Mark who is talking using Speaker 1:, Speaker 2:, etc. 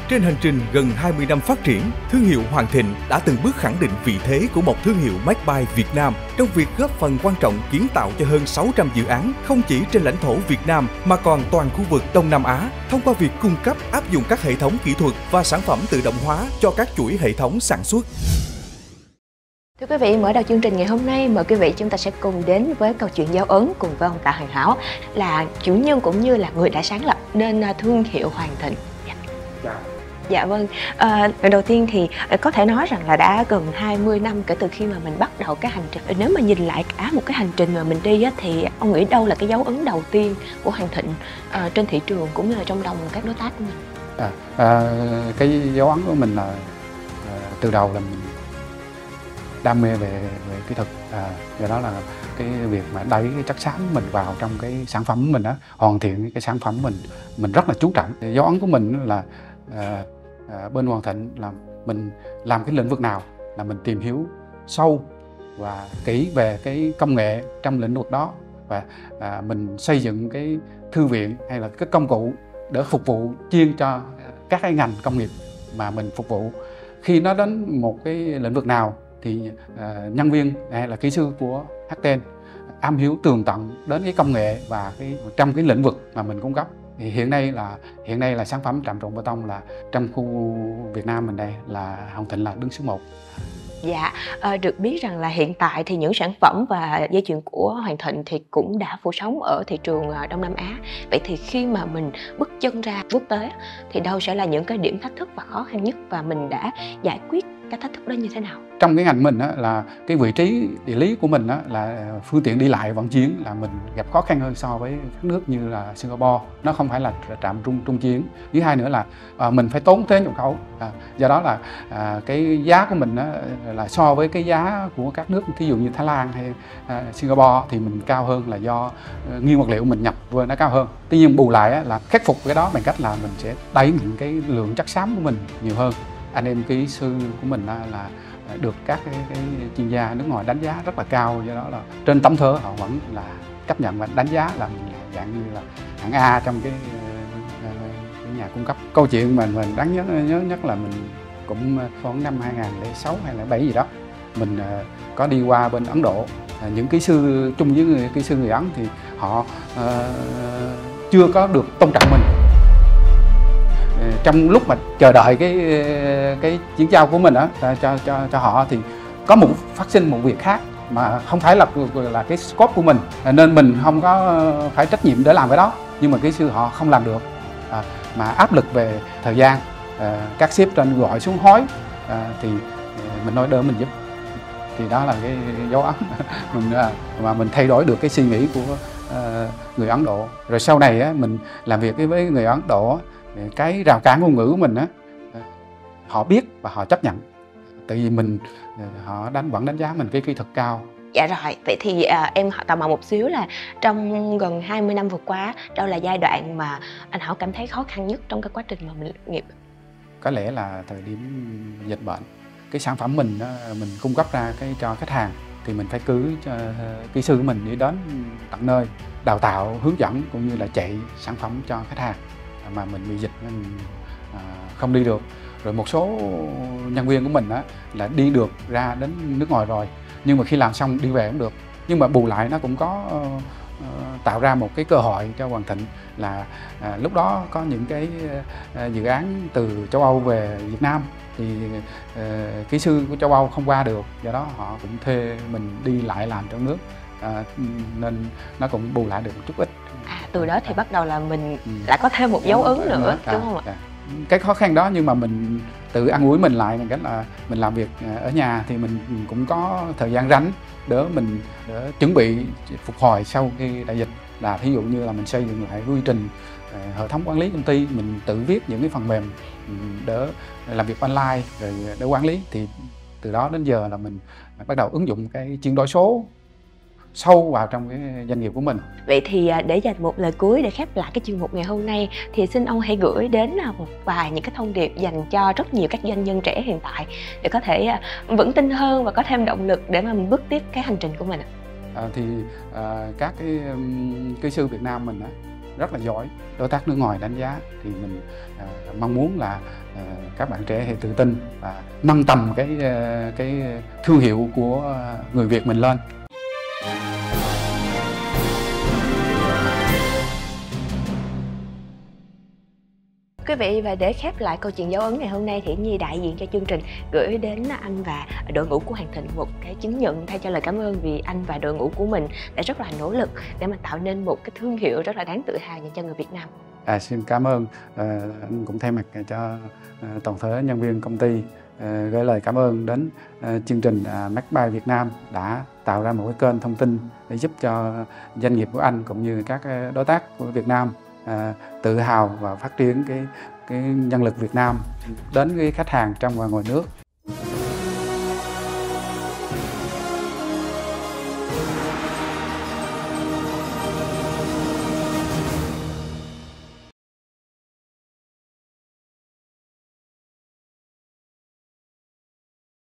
Speaker 1: Trên hành trình gần 20 năm phát triển, thương hiệu Hoàng Thịnh đã từng bước khẳng định vị thế của một thương hiệu made by Việt Nam trong việc góp phần quan trọng kiến tạo cho hơn 600 dự án không chỉ trên lãnh thổ Việt Nam mà còn toàn khu vực Đông Nam Á thông qua việc cung cấp áp dụng các hệ thống kỹ thuật và sản phẩm tự động hóa cho các chuỗi hệ thống sản xuất.
Speaker 2: Thưa quý vị, mở đầu chương trình ngày hôm nay, mời quý vị chúng ta sẽ cùng đến với câu chuyện dấu ấn cùng với ông Tạ Hoàn Hảo, là chủ nhân cũng như là người đã sáng lập nên thương hiệu Hoàng Thịnh. Dạ vâng, đầu tiên thì có thể nói rằng là đã gần 20 năm kể từ khi mà mình bắt đầu cái hành trình. Nếu mà nhìn lại cả một cái hành trình mà mình đi á, thì ông nghĩ đâu là cái dấu ấn đầu tiên của Hoàng Thịnh trên thị trường cũng như là trong lòng các đối tác của mình?
Speaker 3: Cái dấu ấn của mình là từ đầu là mình đam mê về kỹ thuật, do đó là cái việc mà đẩy cái chất xám mình vào trong cái sản phẩm của mình á, hoàn thiện cái sản phẩm mình rất là chú trọng. Dấu ấn của mình là bên Hoàng Thịnh là mình làm cái lĩnh vực nào là mình tìm hiểu sâu và kỹ về cái công nghệ trong lĩnh vực đó, và mình xây dựng cái thư viện hay là cái công cụ để phục vụ chuyên cho các cái ngành công nghiệp mà mình phục vụ. Khi nó đến một cái lĩnh vực nào thì nhân viên hay là kỹ sư của HTN am hiểu tường tận đến cái công nghệ và trong cái lĩnh vực mà mình cung cấp. Thì hiện nay là sản phẩm trạm trộn bê tông là trong khu Việt Nam mình đây là Hoàng Thịnh là đứng số 1.
Speaker 2: Dạ, được biết rằng là hiện tại thì những sản phẩm và dây chuyền của Hoàng Thịnh thì cũng đã phủ sóng ở thị trường Đông Nam Á. Vậy thì khi mà mình bước chân ra quốc tế thì đâu sẽ là những cái điểm thách thức và khó khăn nhất, và mình đã giải quyết cái thách thức đó như thế nào?
Speaker 3: Trong cái ngành mình á, là cái vị trí địa lý của mình á, là phương tiện đi lại vận chuyển là mình gặp khó khăn hơn so với các nước như là Singapore. Nó không phải là trạm trung chuyển. Thứ hai nữa là mình phải tốn thuế nhập khẩu. Do đó là cái giá của mình á, là so với cái giá của các nước ví dụ như Thái Lan hay Singapore thì mình cao hơn, là do nguyên vật liệu mình nhập vừa nó cao hơn. Tuy nhiên bù lại á, là khắc phục cái đó bằng cách là mình sẽ đẩy những cái lượng chất xám của mình nhiều hơn. Anh em kỹ sư của mình là được các cái chuyên gia nước ngoài đánh giá rất là cao, do đó là trên tấm thớ họ vẫn là chấp nhận và đánh giá là mình là dạng như là hạng A trong cái nhà cung cấp. Câu chuyện mà mình đáng nhớ nhất là mình cũng khoảng năm 2006 hay 2007 gì đó, mình có đi qua bên Ấn Độ. Những kỹ sư chung với kỹ sư người Ấn thì họ chưa có được tôn trọng mình. Trong lúc mà chờ đợi cái chuyển giao của mình á cho họ thì có phát sinh một việc khác mà không phải là cái scope của mình, nên mình không có phải trách nhiệm để làm cái đó, nhưng mà kỹ sư họ không làm được, mà áp lực về thời gian, các sếp trên gọi xuống hối, thì mình nói đỡ mình giúp. Thì đó là cái dấu ấn mà mình thay đổi được cái suy nghĩ của người Ấn Độ. Rồi sau này á, mình làm việc với người Ấn Độ, cái rào cản ngôn ngữ của mình á, họ biết và họ chấp nhận, tại vì họ vẫn đánh giá mình cái kỹ thuật cao.
Speaker 2: Dạ rồi, vậy thì em tò mò một xíu là trong gần 20 năm vừa qua, đâu là giai đoạn mà anh Hảo cảm thấy khó khăn nhất trong cái quá trình mà mình lập nghiệp?
Speaker 3: Có lẽ là thời điểm dịch bệnh. Cái sản phẩm mình cung cấp ra cho khách hàng thì mình phải cử cho kỹ sư của mình đi đến tận nơi, đào tạo, hướng dẫn cũng như là chạy sản phẩm cho khách hàng, mà mình bị dịch nên không đi được. Rồi một số nhân viên của mình là đi được ra đến nước ngoài rồi, nhưng mà khi làm xong đi về cũng được. Nhưng mà bù lại nó cũng có tạo ra một cái cơ hội cho Hoàng Thịnh là lúc đó có những cái dự án từ châu Âu về Việt Nam thì kỹ sư của châu Âu không qua được, do đó họ cũng thuê mình đi lại làm trong nước, nên nó cũng bù lại được một chút ít.
Speaker 2: Từ đó thì bắt đầu là mình lại có thêm một dấu ấn nữa, đúng không ạ?
Speaker 3: Cái khó khăn đó nhưng mà mình tự an ủi mình lại bằng cách là mình làm việc ở nhà thì mình cũng có thời gian rảnh để chuẩn bị phục hồi sau khi đại dịch. Là thí dụ như là mình xây dựng lại quy trình, hệ thống quản lý công ty, mình tự viết những cái phần mềm để làm việc online rồi để quản lý. Thì từ đó đến giờ là mình bắt đầu ứng dụng cái chuyển đổi số sâu vào trong cái doanh nghiệp của mình.
Speaker 2: Vậy thì để dành một lời cuối để khép lại cái chuyên mục ngày hôm nay, thì xin ông hãy gửi đến một vài những cái thông điệp dành cho rất nhiều các doanh nhân trẻ hiện tại để có thể vững tin hơn và có thêm động lực để mà mình bước tiếp cái hành trình của mình.
Speaker 3: Các cái kỹ sư Việt Nam mình rất là giỏi, đối tác nước ngoài đánh giá, thì mình mong muốn là các bạn trẻ hãy tự tin và nâng tầm cái thương hiệu của người Việt mình lên.
Speaker 2: Quý vị, và để khép lại câu chuyện dấu ấn ngày hôm nay thì Nhi đại diện cho chương trình gửi đến anh và đội ngũ của Hoàng Thịnh một cái chứng nhận thay cho lời cảm ơn, vì anh và đội ngũ của mình đã rất là nỗ lực để mà tạo nên một cái thương hiệu rất là đáng tự hào dành cho người Việt Nam.
Speaker 3: Xin cảm ơn. Anh cũng thay mặt cho toàn thể nhân viên công ty gửi lời cảm ơn đến chương trình Make by Việt Nam đã tạo ra một cái kênh thông tin để giúp cho doanh nghiệp của anh cũng như các đối tác của Việt Nam tự hào và phát triển cái nhân lực Việt Nam đến với khách hàng trong và ngoài nước.